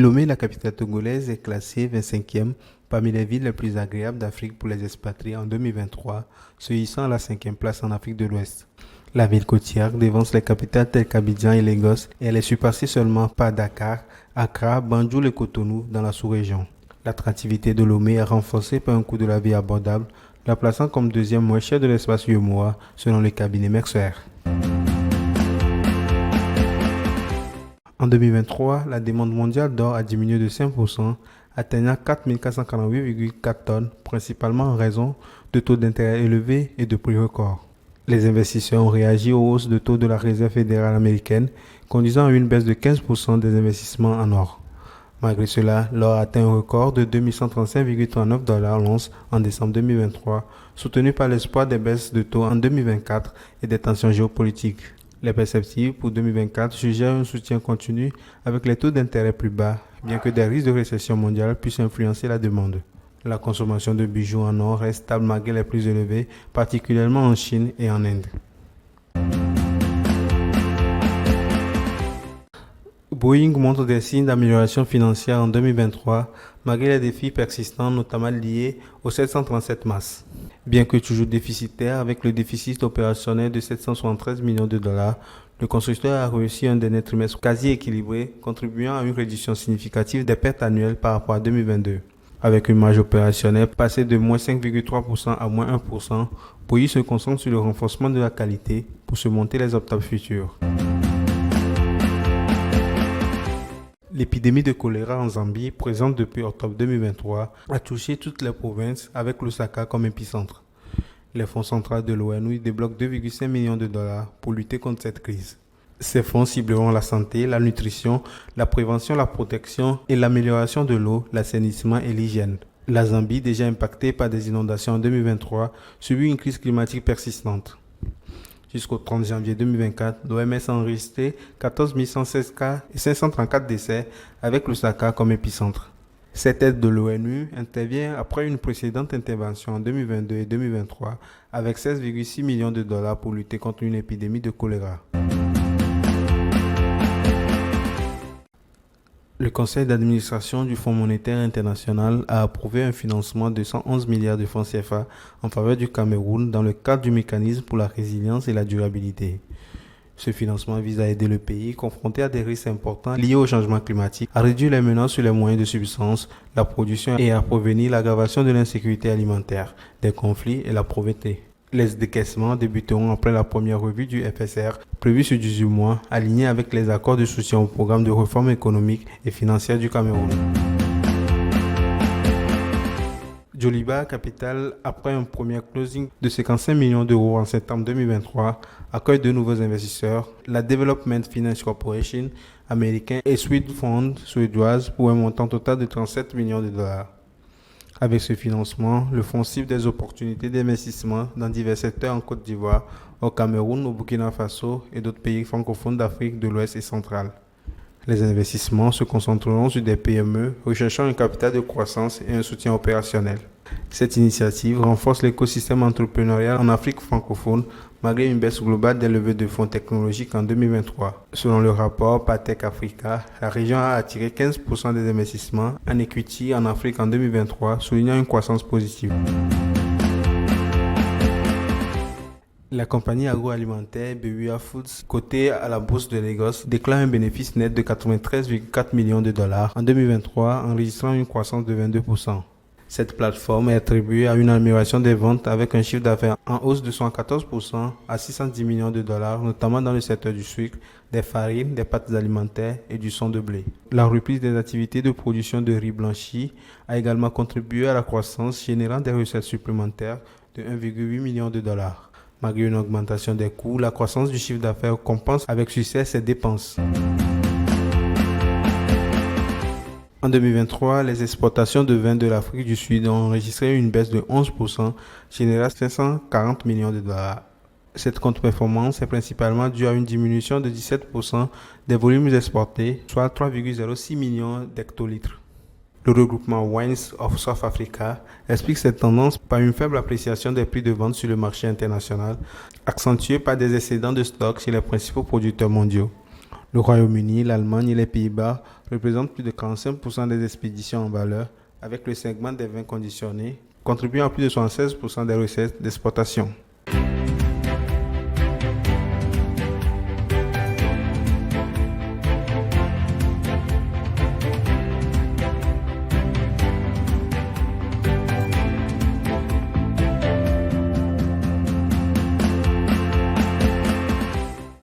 Lomé, la capitale togolaise, est classée 25e parmi les villes les plus agréables d'Afrique pour les expatriés en 2023, se hissant à la 5e place en Afrique de l'Ouest. La ville côtière devance les capitales telles qu'Abidjan et Lagos et elle est surpassée seulement par Dakar, Accra, Banjul et Cotonou dans la sous-région. L'attractivité de Lomé est renforcée par un coût de la vie abordable, la plaçant comme deuxième moins cher de l'espace UEMOA selon le cabinet Mercer. En 2023, la demande mondiale d'or a diminué de 5%, atteignant 4 448,4 tonnes, principalement en raison de taux d'intérêt élevés et de prix records. Les investisseurs ont réagi aux hausses de taux de la Réserve fédérale américaine, conduisant à une baisse de 15% des investissements en or. Malgré cela, l'or a atteint un record de 2135,39 $ l'once en décembre 2023, soutenu par l'espoir des baisses de taux en 2024 et des tensions géopolitiques. Les perspectives pour 2024 suggèrent un soutien continu avec les taux d'intérêt plus bas, bien que des risques de récession mondiale puissent influencer la demande. La consommation de bijoux en or reste stable malgré les prix élevés, particulièrement en Chine et en Inde. Boeing montre des signes d'amélioration financière en 2023, malgré les défis persistants, notamment liés au 737 MAX. Bien que toujours déficitaire avec le déficit opérationnel de 773 millions de dollars, le constructeur a réussi un dernier trimestre quasi équilibré, contribuant à une réduction significative des pertes annuelles par rapport à 2022. Avec une marge opérationnelle passée de moins 5,3% à moins 1%, Boeing se concentre sur le renforcement de la qualité pour surmonter les obstacles futurs. L'épidémie de choléra en Zambie, présente depuis octobre 2023, a touché toutes les provinces avec Lusaka comme épicentre. Les fonds centraux de l'ONU débloquent 2,5 millions de dollars pour lutter contre cette crise. Ces fonds cibleront la santé, la nutrition, la prévention, la protection et l'amélioration de l'eau, l'assainissement et l'hygiène. La Zambie, déjà impactée par des inondations en 2023, subit une crise climatique persistante. Jusqu'au 30 janvier 2024, l'OMS a enregistré 14 116 cas et 534 décès avec Lusaka comme épicentre. Cette aide de l'ONU intervient après une précédente intervention en 2022 et 2023 avec 16,6 millions de dollars pour lutter contre une épidémie de choléra. Le conseil d'administration du Fonds monétaire international a approuvé un financement de 111 milliards de francs CFA en faveur du Cameroun dans le cadre du mécanisme pour la résilience et la durabilité. Ce financement vise à aider le pays confronté à des risques importants liés au changement climatique, à réduire les menaces sur les moyens de subsistance, la production et à prévenir l'aggravation de l'insécurité alimentaire, des conflits et la pauvreté. Les décaissements débuteront après la première revue du FSR, prévue sur 18 mois, alignée avec les accords de soutien au programme de réforme économique et financière du Cameroun. Djoliba Capital, après un premier closing de 55 millions d'euros en septembre 2023, accueille de nouveaux investisseurs, la Development Finance Corporation américain et Swede Fund suédoise pour un montant total de 37 millions de dollars. Avec ce financement, le fonds cible des opportunités d'investissement dans divers secteurs en Côte d'Ivoire, au Cameroun, au Burkina Faso et d'autres pays francophones d'Afrique de l'Ouest et centrale. Les investissements se concentreront sur des PME recherchant un capital de croissance et un soutien opérationnel. Cette initiative renforce l'écosystème entrepreneurial en Afrique francophone malgré une baisse globale des levées de fonds technologiques en 2023. Selon le rapport Patec Africa, la région a attiré 15% des investissements en equity en Afrique en 2023, soulignant une croissance positive. La compagnie agroalimentaire BWA Foods, cotée à la bourse de Lagos, déclare un bénéfice net de 93,4 millions de dollars en 2023, enregistrant une croissance de 22%. Cette plateforme est attribuée à une amélioration des ventes avec un chiffre d'affaires en hausse de 114% à 610 millions de dollars, notamment dans le secteur du sucre, des farines, des pâtes alimentaires et du son de blé. La reprise des activités de production de riz blanchi a également contribué à la croissance, générant des recettes supplémentaires de 1,8 million de dollars. Malgré une augmentation des coûts, la croissance du chiffre d'affaires compense avec succès ses dépenses. En 2023, les exportations de vin de l'Afrique du Sud ont enregistré une baisse de 11%, générant 540 millions de dollars. Cette contre-performance est principalement due à une diminution de 17% des volumes exportés, soit 3,06 millions d'hectolitres. Le regroupement Wines of South Africa explique cette tendance par une faible appréciation des prix de vente sur le marché international, accentuée par des excédents de stock chez les principaux producteurs mondiaux. Le Royaume-Uni, l'Allemagne et les Pays-Bas représentent plus de 45% des expéditions en valeur, avec le segment des vins conditionnés contribuant à plus de 76% des recettes d'exportation.